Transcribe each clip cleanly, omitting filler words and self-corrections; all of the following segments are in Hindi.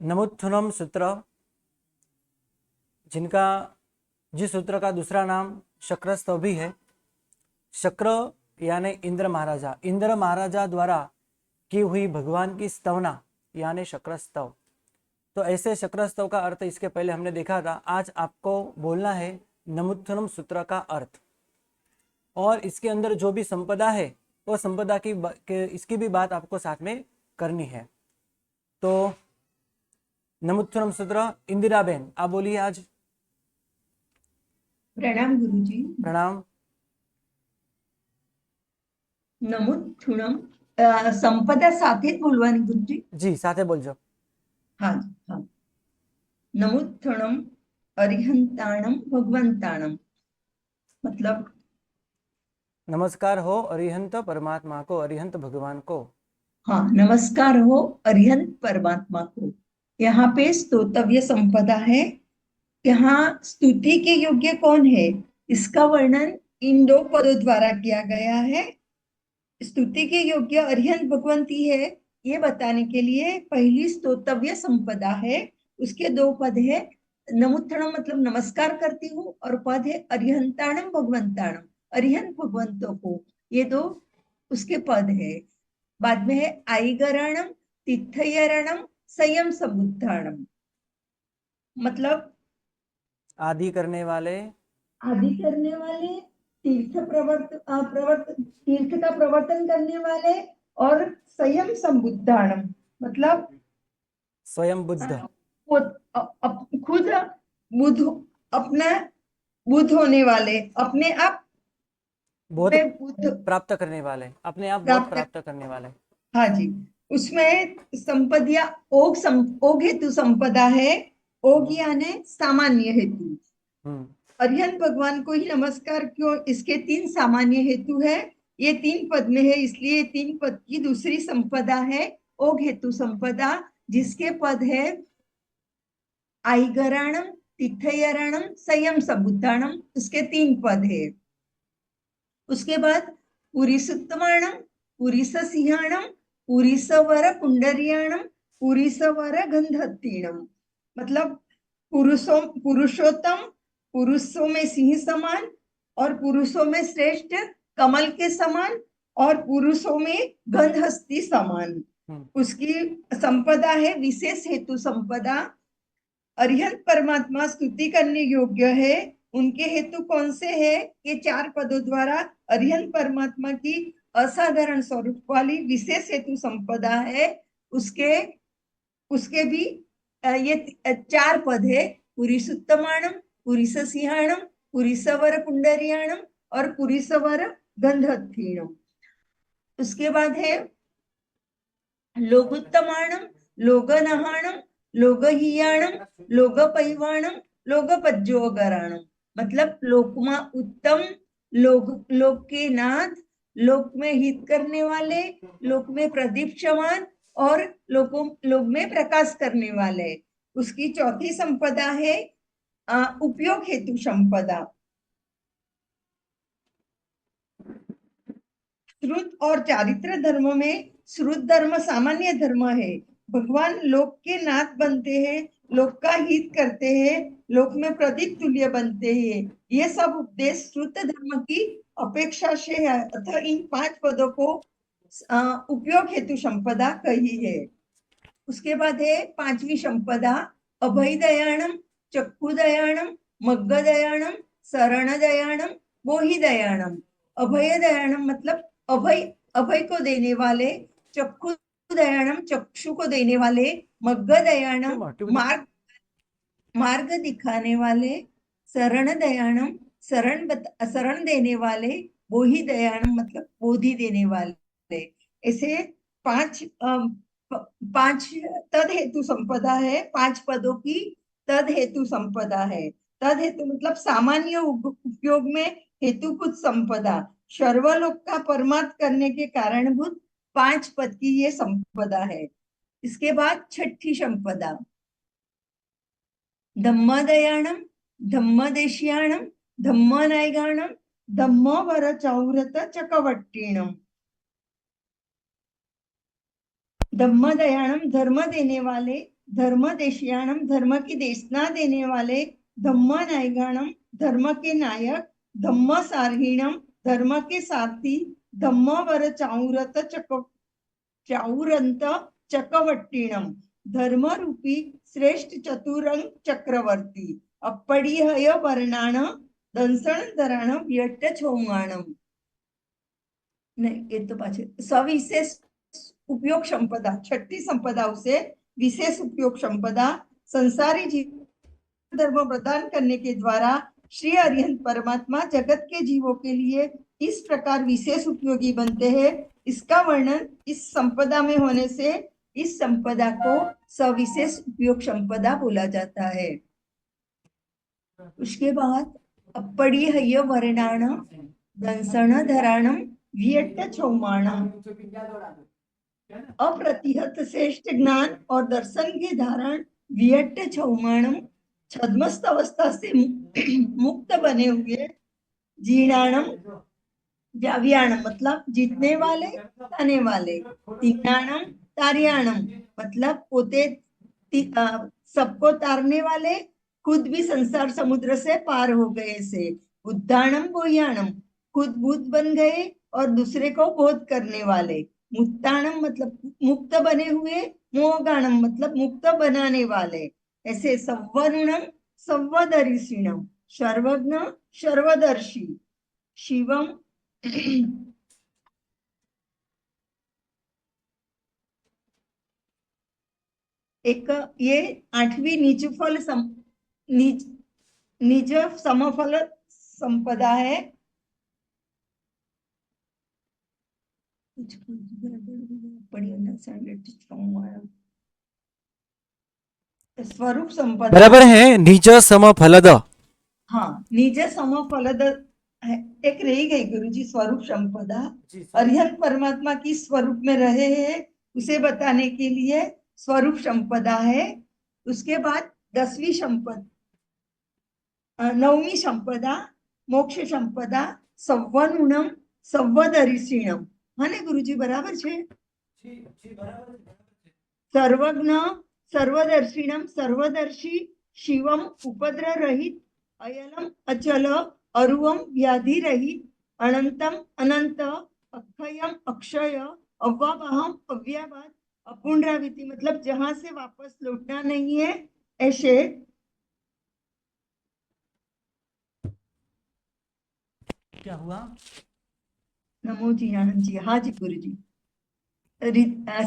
नमुत्थुनम सूत्र, जिस सूत्र का दूसरा नाम शक्रस्तव भी है। शक्र यानी इंद्र महाराजा द्वारा की हुई भगवान की स्तवना यानी शक्रस्तव। तो ऐसे शक्रस्तव का अर्थ इसके पहले हमने देखा था। आज आपको बोलना है नमुत्थुनम सूत्र का अर्थ, और इसके अंदर जो भी संपदा है वो संपदा इसकी भी बात आपको साथ में करनी है। तो नमुत्थुनम सूत्र, इंदिरा बहन आप बोलिए आज। प्रणाम गुरुजी। प्रणाम। નમુથુણમ સંપદા સાથે જ બોલવાની ગુરુજી? जी साथे बोलજો। हाँ जी, हाँ। નમુથુણમ અરિહંતાણમ ભગવંતાણમ, मतलब नमस्कार हो अरिहंत परमात्मा को, अरिहंत भगवान को। हाँ, नमस्कार हो अरिहंत परमात्मा को। यहाँ पे स्तोतव्य संपदा है। यहाँ स्तुति के योग्य कौन है, इसका वर्णन इन दो पदों द्वारा किया गया है। स्तुति के योग्य अरिहंत भगवंती है, ये बताने के लिए पहली स्तोतव्य संपदा है। उसके दो पद है। नमुत्थणम मतलब नमस्कार करती हूँ, और पद है अरिहंताणम भगवंताणम, अरिहंत भगवंतों को। ये दो उसके पद है। बाद में है आईगरणम तिथयरणम संयम समुद्धारणम, मतलब आदि करने वाले, आदि करने वाले, तीर्थ का प्रवर्तन करने वाले, और संयम संबुद्धाणम मतलब स्वयं बुद्ध, वो खुद बुद्ध, अपना बुद्ध होने वाले, अपने आप बोध में बुद्ध प्राप्त करने वाले, अपने आप बोध प्राप्त। प्राप्त करने वाले। हाँ जी। उसमें संपदिया ओग हेतु संपदा है। ओग यानी सामान्य हेतु। हम्म। अरिहंत भगवान को ही नमस्कार क्यों, इसके तीन सामान्य हेतु है। ये तीन पद में है, इसलिए तीन पद की दूसरी संपदा है ओग हेतु संपदा, जिसके पद है आईगराणम तिथयरणम संयम सबुद्धाणम, उसके तीन पद है। उसके बाद पुरीसुत्तमाणम, पुरीससिंहाणम, पुरीसवर पुंडरियाणम, पुरीसवर गंधत्तीणम, मतलब पुरुषोत्तम, पुरुषों में सिंह समान, और पुरुषों में श्रेष्ठ कमल के समान, और पुरुषों में गंधहस्ती समान। उसकी संपदा है विशेष हेतु संपदा। अरिहंत परमात्मा स्तुति करने योग्य है। उनके हेतु कौन से है, ये चार पदों द्वारा अरिहंत परमात्मा की असाधारण स्वरूप वाली विशेष हेतु संपदा है। उसके उसके भी ये चार पद है। पुरीसुत्तमाणम, पुरीससिंहाणम, पुरीसवर पुंडरियाणम, और पुरीसवर गंधत्थीणम। उसके बाद है लोगुत्तमाणम, लोगनहाणम, लोगहियाणम, लोगपैवाणम, लोगपज्जोगराणम, मतलब लोकमा उत्तम, लोक के नाथ, लोक में हित करने वाले, लोक में प्रदीप्यमान, और लोक में प्रकाश करने वाले। उसकी चौथी संपदा है उपयोग हेतु संपदा। श्रुत और चारित्र धर्म में श्रुत धर्म सामान्य धर्म है। भगवान लोक के नाथ बनते हैं, लोक का हित करते हैं, लोक में प्रदीप तुल्य बनते हैं। ये सब उपदेश श्रुत धर्म की अपेक्षा से है, अतः इन पांच पदों को उपयोग हेतु संपदा कही है। उसके बाद है पांचवी संपदा अभय दयाणम, चक्षु दयाणम, मग्ग दयाणम, शरण दयाणम, मोहि दयाणम। अभय दयाणम मतलब अभय, अभय को देने वाले, चक्षु दयाणम चक्षु को देने वाले, मग्ग दयाणम मार्ग मार्ग दिखाने वाले, शरण दयाणम शरण देने वाले, बोहि दयाणम मतलब बोधि देने वाले। ऐसे पांच पांच तद हेतु संपदा है। पांच पदों की तद हेतु संपदा है। तद हेतु मतलब सामान्य उपयोग में हेतुभूत संपदा, सर्वलोक का परमार्थ करने के कारणभूत पांच पद की ये संपदा है। इसके बाद छठी संपदा धम्मदयाणम, धम्मदेशियाणम, धम्मनैगाणम, धम्म वर चौरत चकवट्टीणम। धम्मदयाणम धर्म देने वाले, धर्म देशियाणम, धर्म की देशना देने वाले, धम्म नायकाणम, धर्म के नायक, धम्म सारहीणम, धर्म के सारथी, धम्म वर चाउरंत चकवट्टिणम, धर्म रूपी श्रेष्ठ चतुरंग चक्रवर्ती, अप्पड़ीहय वर्णाण दंसण धराण व्यट छोमाणम। नहीं, ये तो पाछे सविशेष उपयोग संपदा, छठी संपदाओं से विशेष उपयोग संपदा संसारी जीवन धर्म प्रदान करने के द्वारा श्री अरिहंत परमात्मा जगत के जीवों के लिए इस प्रकार विशेष उपयोगी बनते हैं। इसका वर्णन इस संपदा में होने से इस संपदा को सविशेष उपयोग संपदा बोला जाता है। उसके बाद अपड़ीहय वर्णाण दंसण धराणम वियट्ट छौमाणम, अप्रतिहत श्रेष्ठ ज्ञान और दर्शन के धारण वियट्ट छौमाणम, छद्मस्त अवस्था से मुक्त बने हुए, जीर्णाणम जाव्याणम मतलब जीतने वाले ताने वाले, तीर्णाणम तार्याणम मतलब पोते सबको तारने वाले, खुद भी संसार समुद्र से पार हो गए से, उद्दाणम बोयाणम खुद भूत बन गए और दूसरे को बोध करने वाले, मुक्ताणम मतलब मुक्त बने हुए, मोगाणम मतलब मुक्त बनाने वाले। ऐसे सव्वनुणम सव्वदर्शिणम, सर्वज्ञ सर्वदर्शी, शिवम एक ये 8वीं निज फल निज समफल संपदा है। स्वरूप संपदा बराबर है, निज सम फलद। हाँ, निज समफलद है। एक रही गई गुरुजी, स्वरूप संपदा अरिहंत परमात्मा की स्वरूप में रहे हैं उसे बताने के लिए स्वरूप संपदा है। उसके बाद 10वीं संपदा, 9वीं संपदा मोक्ष संपदा सव्वनुणम सव्वदर्शिणम, हाँ ने गुरुजी बराबर छे। सर्वज्ञ सर्वदर्शिणम सर्वदर्शी, शिवम उपद्र रहित, अयलम अचल, अरुवम व्याधि रहित, अनंतम अनंत, अक्षयम अक्षय, अव्यावहम अव्यावाद, अपुनरावृत्ति मतलब जहां से वापस लौटना नहीं है ऐसे। क्या हुआ? नमो जी आनंद जी, हाँ जी गुरु जी।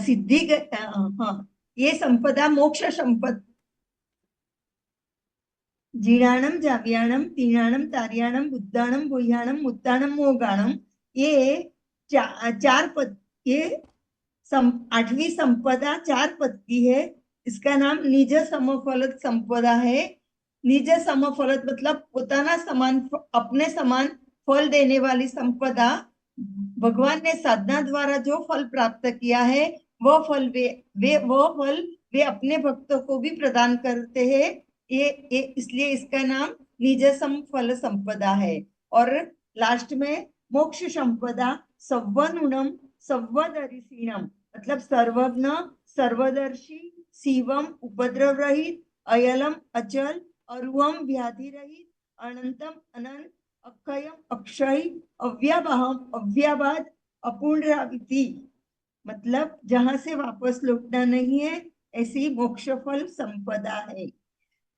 सिद्धि हाँ, ये संपदा मोक्ष संपद, जीर्णाणम जाव्याणम तीर्णाणम तार्याणम बुद्धाणम बोह्याणम मुत्ताणम मोगाणम, ये चार पद, ये 8वीं संपदा 4 पद की है। इसका नाम निज समफलत संपदा है। निज समफलत मतलब પોતાના સમાન, अपने समान फल देने वाली संपदा। भगवान ने साधना द्वारा जो फल प्राप्त किया है वो फल वे अपने भक्तों को भी प्रदान करते हैं। ये इसलिए इसका नाम निज सम फल संपदा है। और लास्ट में मोक्ष संपदा सव्वनुणम सव्वदर्शिणम मतलब सर्वज्ञ सर्वदर्शी, शिवम उपद्रव रहित, अयलम अचल, अरुवम व्याधि रहित, अनंतम अनंत, अक्षयम अक्षय, अव्यावहम अव्यावाद, अपुनरावृत्ति मतलब जहां से वापस लौटना नहीं है, ऐसी मोक्ष फल संपदा है।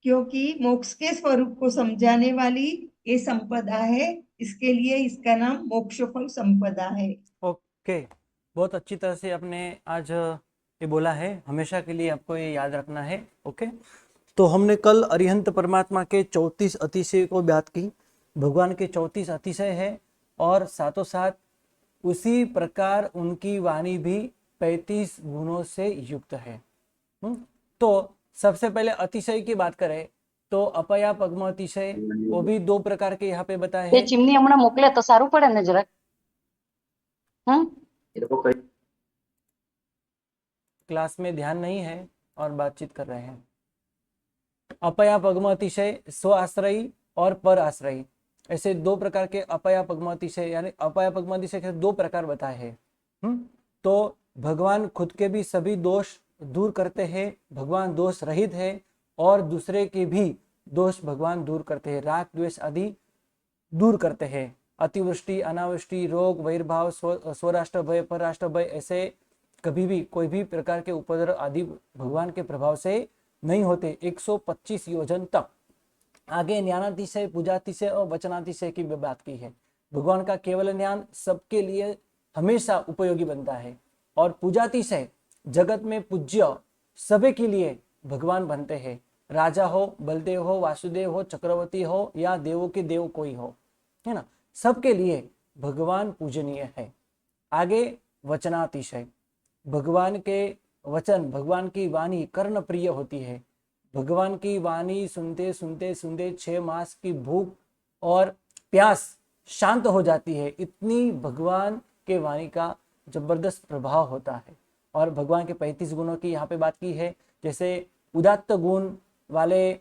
क्योंकि मोक्ष के स्वरूप को समझाने वाली ये संपदा है, इसके लिए इसका नाम मोक्ष फल संपदा है। ओके, बहुत अच्छी तरह से आपने आज ये बोला है, हमेशा के लिए आपको ये याद रखना है। ओके, तो हमने कल अरिहंत परमात्मा के 34 अतिशय को बात की। भगवान के 34 अतिशय है और साथों साथ उसी प्रकार उनकी वाणी भी 35 गुणों से युक्त है। तो सबसे पहले अतिशय की बात करें तो अपया पगम अतिशय, वो भी 2 प्रकार के यहाँ पे बताए ये हैं। चिमनी हमણાં મોકલે તો સારું પડે ને જરાક। क्लास में ध्यान नहीं है और बातचीत कर रहे हैं। अपया पगम अतिशय स्व आश्रयी और पर आश्रयी, ऐसे 2 प्रकार के अपया पगम अतिशय, यानी अपया पगम अतिशय के 2 प्रकार बताए हैं। तो भगवान खुद के भी सभी दोष दूर करते हैं, भगवान दोष रहित है और दूसरे के भी दोष भगवान दूर करते हैं, राग द्वेष आदि दूर करते हैं। अतिवृष्टि, अनावृष्टि, रोग, वैरभाव, स्वराष्ट्र भय, परराष्ट्र भय, ऐसे कभी भी कोई भी प्रकार के उपद्रव आदि भगवान के प्रभाव से नहीं होते। 125 योजन तक। आगे ज्ञानातिशय, पूजातिशय और वचनातिशय की बात की है। भगवान का केवल ज्ञान सबके लिए हमेशा उपयोगी बनता है और पूजातिशय जगत में पूज्य सभी के लिए भगवान बनते हैं। राजा हो, बलदेव हो, वासुदेव हो, चक्रवर्ती हो या देवों के देव कोई हो, है ना, सबके लिए भगवान पूजनीय है। आगे वचनातिशय, भगवान के वचन, भगवान की वाणी कर्ण प्रिय होती है। भगवान की वाणी सुनते सुनते सुनते 6 मास की भूख और प्यास शांत हो जाती है। इतनी भगवान के वाणी का जबरदस्त प्रभाव होता है। और भगवान के 35 गुणों की यहाँ पे बात की है, जैसे उदात्त गुण वाले,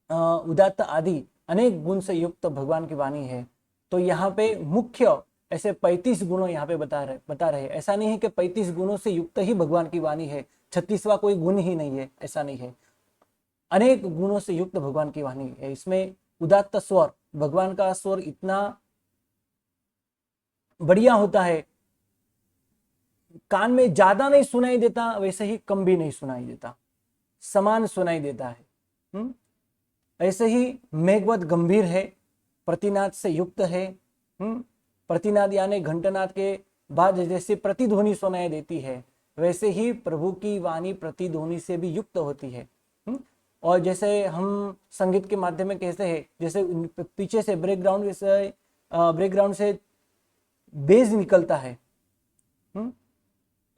उदात्त आदि अनेक गुण से युक्त भगवान की वाणी है। तो यहाँ पे मुख्य ऐसे 35 गुणों यहाँ पे बता रहे। ऐसा नहीं है कि 35 गुणों से युक्त ही भगवान की वाणी है, 36वां कोई गुण ही नहीं है, ऐसा नहीं है। अनेक गुणों से युक्त भगवान की वाणी है। इसमें उदात्त स्वर, भगवान का स्वर इतना बढ़िया होता है, कान में ज्यादा नहीं सुनाई देता, वैसे ही कम भी नहीं सुनाई देता, समान सुनाई देता है। ऐसे ही मेघवत गंभीर है, प्रतिनाद से युक्त है। प्रतिनाद यानी घंटनाद के बाद जैसे प्रतिध्वनि सुनाई देती है, वैसे ही प्रभु की वाणी प्रतिध्वनि से भी युक्त होती है। और जैसे हम संगीत के माध्यम में कहते हैं, जैसे पीछे से बैकग्राउंड से बेस निकलता है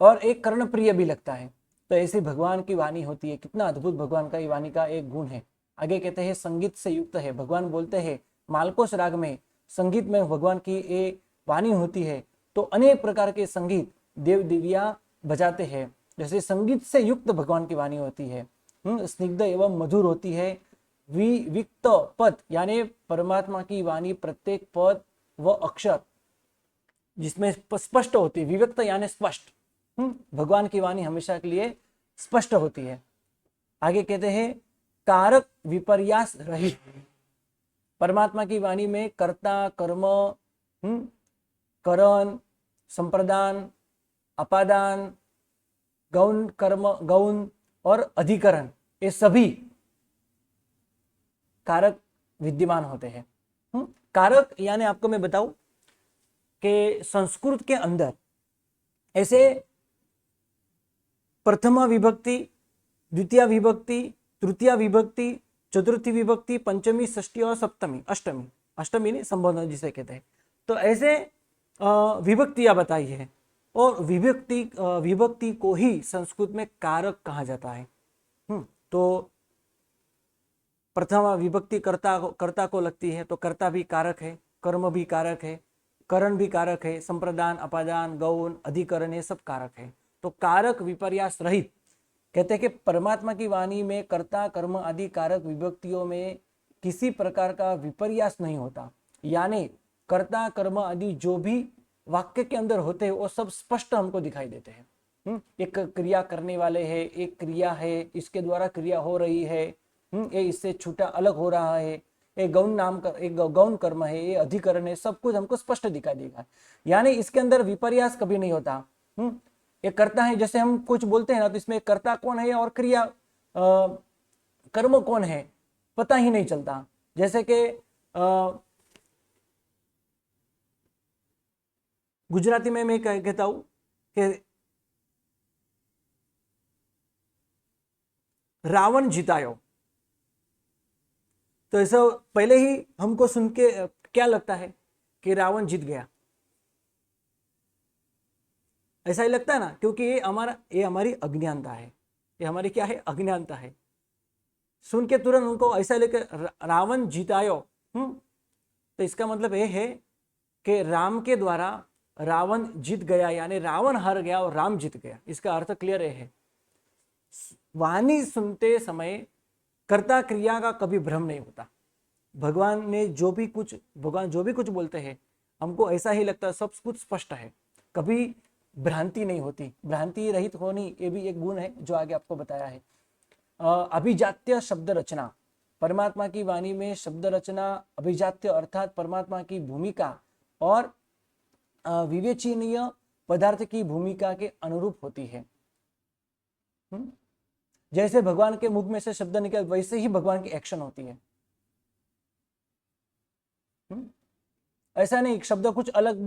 और एक कर्णप्रिय भी लगता है, तो ऐसी भगवान की वाणी होती है। कितना अद्भुत भगवान का वाणी का एक गुण है। आगे कहते हैं संगीत से युक्त है। भगवान बोलते हैं मालकोस राग में, संगीत में भगवान की ये वाणी होती है, तो अनेक प्रकार के संगीत देव देवियां बजाते हैं। जैसे संगीत से युक्त भगवान की वाणी होती है, स्निग्ध एवं मधुर होती है। विविक्त पद यानी परमात्मा की वाणी प्रत्येक पद व अक्षर जिसमें स्पष्ट होती है। विविक्त यानी स्पष्ट, भगवान की वाणी हमेशा के लिए स्पष्ट होती है। आगे कहते हैं कारक विपर्यास रहित। परमात्मा की वाणी में कर्ता, कर्म, करण, संप्रदान, अपादान, गौण कर्म, गौण और अधिकरण, ये सभी कारक विद्यमान होते हैं। कारक यानी आपको मैं बताऊं कि संस्कृत के अंदर ऐसे प्रथमा विभक्ति, द्वितीय विभक्ति, तृतीय विभक्ति, चतुर्थी विभक्ति, पंचमी, षष्ठी और सप्तमी, अष्टमी नहीं संबोधन जिसे कहते हैं, तो ऐसे विभक्तियां बताई है। और विभक्ति को ही संस्कृत में कारक कहा जाता है। तो प्रथम विभक्ति कर्ता को लगती है, तो कर्ता भी कारक है, कर्म भी कारक है, करण भी कारक है, संप्रदान, अपादान, गौण, अधिकरण, ये सब कारक है। तो कारक विपर्यास रहित कहते हैं कि परमात्मा की वाणी में कर्ता, कर्म आदि कारक विभक्तियों में किसी प्रकार का विपर्यास नहीं होता। यानी कर्ता, कर्म आदि जो भी वाक्य के अंदर होते हैं वो सब स्पष्ट हमको दिखाई देते हैं। एक क्रिया करने वाले है, एक क्रिया है, इसके द्वारा क्रिया हो रही है, ये इससे छूटा अलग हो रहा है, एक गौण कर्म है, ये अधिकरण है, सब कुछ हमको स्पष्ट दिखाई देगा। यानी इसके अंदर विपर्यास कभी नहीं होता। एक कर्ता है, जैसे हम कुछ बोलते हैं ना, तो इसमें कर्ता कौन है और क्रिया कर्म कौन है पता ही नहीं चलता। जैसे कि गुजराती में मैं कहता हूं कि रावण जितायो, तो ऐसा पहले ही हमको सुन के क्या लगता है कि रावण जीत गया, ऐसा ही लगता है ना, क्योंकि ये हमारी अज्ञानता है, ये हमारी क्या है, अज्ञानता है। सुन के तुरंत उनको ऐसा लेकर रावण जितायो, तो इसका मतलब ये है कि राम के द्वारा रावण जीत गया, यानी रावण हार गया और राम जीत गया। इसका अर्थ क्लियर है। वाणी सुनते समय कर्ता क्रिया का कभी भ्रम नहीं होता। भगवान जो भी कुछ बोलते हैं हमको ऐसा ही लगता है सब कुछ स्पष्ट है, कभी भ्रांति नहीं होती। भ्रांति रहित होनी ये भी एक गुण है जो आगे आपको बताया है। अभिजात्य शब्द रचना, परमात्मा की वाणी में शब्द रचना अभिजात्य अर्थात परमात्मा की भूमिका और विवेचनीय पदार्थ की भूमिका के अनुरूप होती है। जैसे भगवान के मुख में से शब्द निकल वैसे ही भगवान की एक्शन होती है। ऐसा नहीं शब्द कुछ अलग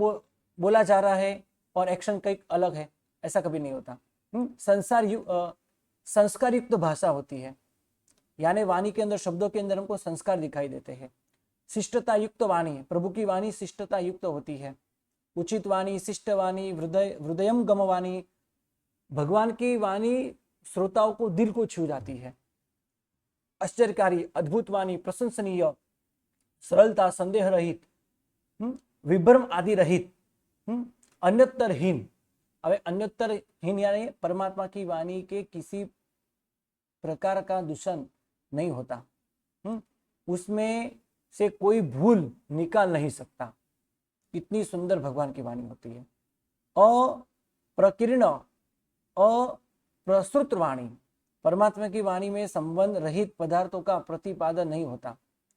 बोला जा रहा है और एक्शन कई अलग है, ऐसा कभी नहीं होता। संस्कार युक्त भाषा होती है, यानी वाणी के अंदर शब्दों के अंदर हमको संस्कार दिखाई देते हैं। शिष्टता युक्त वाणी, प्रभु की वाणी शिष्टता युक्त होती है। उचित वाणी, शिष्ट वाणी, हृदयम गम वाणी, भगवान की वाणी श्रोताओं को दिल को छू जाती है। आश्चर्यकारी, अद्भुत वाणी, प्रशंसनीय, सरलता, संदेह रहित, विभ्रम आदि रहित, अन्यतरहीन। अबे अन्यतरहीन यानी परमात्मा की वाणी के किसी प्रकार का दूषण नहीं होता, उसमें से कोई भूल निकाल नहीं सकता। इतनी सुंदर भगवान की वाणी होती है। अप्रकीर्ण, अप्रसृत वाणी, परमात्मा की वाणी में संबंध रहित पदार्थों का प्रतिपादन नहीं होता।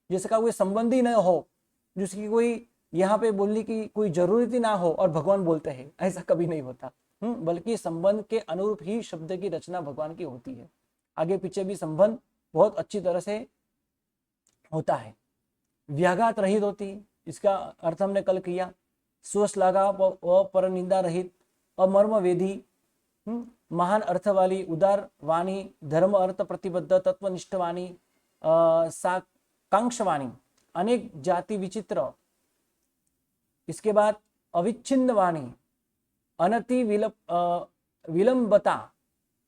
जिसका कोई संबंध ही न हो, जिसकी कोई यहाँ पे बोलने की कोई जरूरत ही ना हो और भगवान बोलते हैं, ऐसा कभी नहीं होता। बल्कि संबंध के अनुरूप ही शब्द की रचना भगवान की होती है। आगे पीछे भी संबंध बहुत अच्छी तरह से होता है। व्याघात रहित होती, इसका अर्थ हमने कल किया। स्वश्लाघा व परनिंदा रहित, अमर्म वेदी, महान अर्थ वाली, उदार वाणी, धर्म अर्थ प्रतिबद्ध, तत्वनिष्ठ वाणी, साकांक्ष वाणी, अनेक जाति विचित्र। इसके बाद अविच्छिन्न वाणी, अनति विलंबता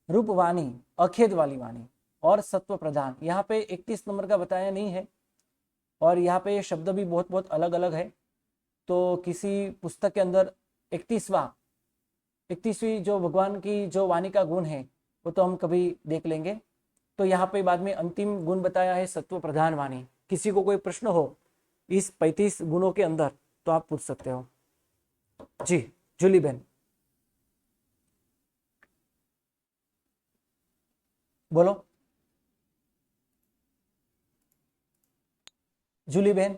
रूप वाणी, अखेद वाली वाणी और सत्व प्रधान। यहाँ पे 31 नंबर का बताया नहीं है और यहाँ पे शब्द भी बहुत बहुत अलग अलग है। तो किसी पुस्तक के अंदर 31वीं जो भगवान की जो वाणी का गुण है वो तो हम कभी देख लेंगे। तो यहाँ पे बाद में अंतिम गुण बताया है सत्व प्रधान वाणी। किसी को कोई प्रश्न हो इस 35 गुणों के अंदर तो आप पूछ सकते हो। जी जूली बहन बोलो। जूली बहन।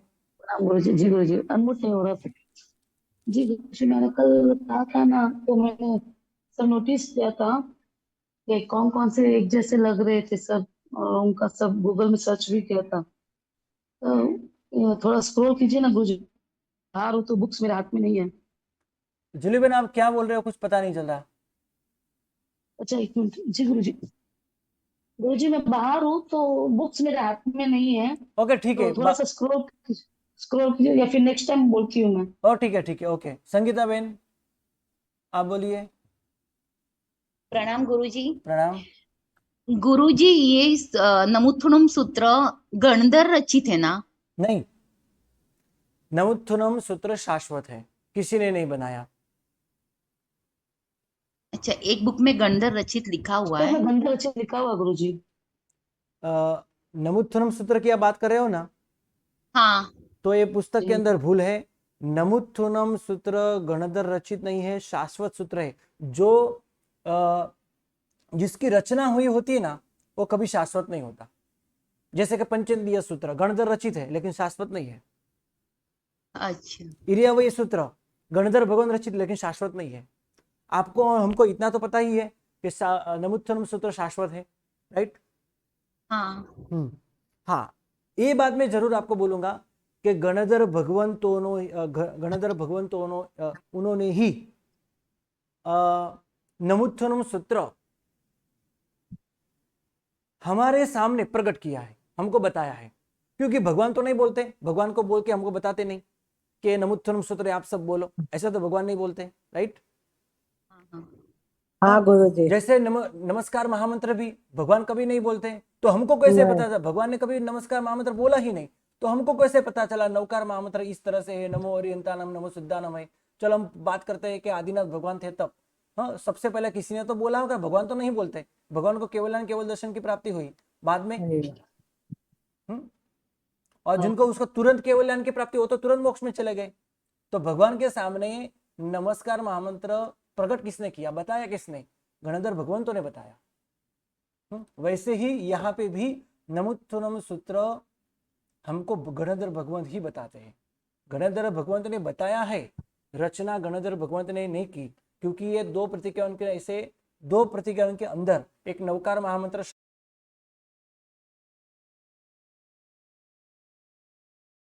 गुरुजी। जी गुरुजी, अनम्यूट नहीं हो रहा था। जी गुरुजी, मैंने कल कहा था ना, तो मैंने सब नोटिस किया था कि कौन कौन से एक जैसे लग रहे थे सब, और उनका सब गूगल में सर्च भी किया था। तो थोड़ा स्क्रॉल कीजिए ना गुरुजी। बाहर हो तो बुक्स मेरे हाथ में नहीं है। जूली बहन आप क्या बोल रहे हो, कुछ पता नहीं चल रहा। अच्छा एक मिनट। जी गुरुजी, गुरुजी मैं बाहर हूँ तो बुक्स मेरे हाथ में नहीं है। ओके ठीक है। तो थोड़ा सा स्क्रॉल कीजिए, या फिर नेक्स्ट टाइम बोलती हूँ मैं। और ठीक है ओके। संगीता बहन आप बोलिए। प्रणाम गुरुजी। प्रणाम। गुरुजी ये नमुत्थुनम सूत्र गणधर रचित है ना? नहीं, नमुत्थुनम सूत्र शाश्वत है, किसी ने नहीं बनाया। अच्छा, एक बुक में गणधर रचित लिखा हुआ तो है। मैं गंधर अच्छे लिखा हुआ गुरुजी। नमुत्थुनम सूत्र की आप बात कर रहे हो ना, हाँ। तो ये पुस्तक के जी। अंदर भूल है। नमुत्थुनम सूत्र गणधर रचित नहीं है, शाश्वत सूत्र है। जो जिसकी रचना हुई होती है ना वो कभी शाश्वत नहीं होता। जैसे कि पंचेंद्रिय सूत्र गणधर रचित है लेकिन शाश्वत नहीं है। अच्छा। इरियावय सूत्र गणधर भगवान रचित लेकिन शाश्वत नहीं है। आपको हमको इतना तो पता ही है कि नमुत्थुनम सूत्र शाश्वत है, राइट? हाँ। हाँ, ये बात मैं जरूर आपको बोलूंगा कि गणधर भगवंतों उन्होंने ही नमुत्थुनम सूत्र हमारे सामने प्रकट किया है, हमको बताया है। क्योंकि भगवान तो नहीं बोलते, भगवान को बोल के हमको बताते नहीं कि नमुत्थुनम सूत्र आप सब बोलो, ऐसा तो भगवान नहीं बोलते, राइट? हाँ गुरुजी। जैसे नमस्कार महामंत्र भी भगवान कभी नहीं बोलते, तो हमको कैसे नहीं। पता था? भगवान ने कभी नमस्कार महामंत्र बोला ही नहीं, तो हमको कैसे पता चला नवकार महामंत्र इस तरह से है? नमो अरिहंतानम, नमो सिद्धानम है। चलो हम बात करते हैं कि आदिनाथ भगवान थे तब। हाँ, सबसे पहले किसी ने तो बोला होगा, भगवान तो नहीं बोलते। भगवान को केवल केवल दर्शन की प्राप्ति हुई बाद में। और जिनको उसको तुरंत केवल ज्ञान की प्राप्ति हो तो तुरंत मोक्ष में चले गए। तो भगवान के सामने नमस्कार महामंत्र प्रकट किसने किया, बताया किसने, गणधर भगवंतों ने बताया। वैसे ही यहाँ पे भी नमुत्थुनम सूत्र हमको गणधर भगवंत ही बताते हैं। गणधर भगवंत ने बताया है, रचना गणधर भगवंत ने नहीं की, क्योंकि ये 2 प्रतिज्ञाओं के ऐसे 2 प्रतिज्ञाओं के अंदर एक नवकार महामंत्र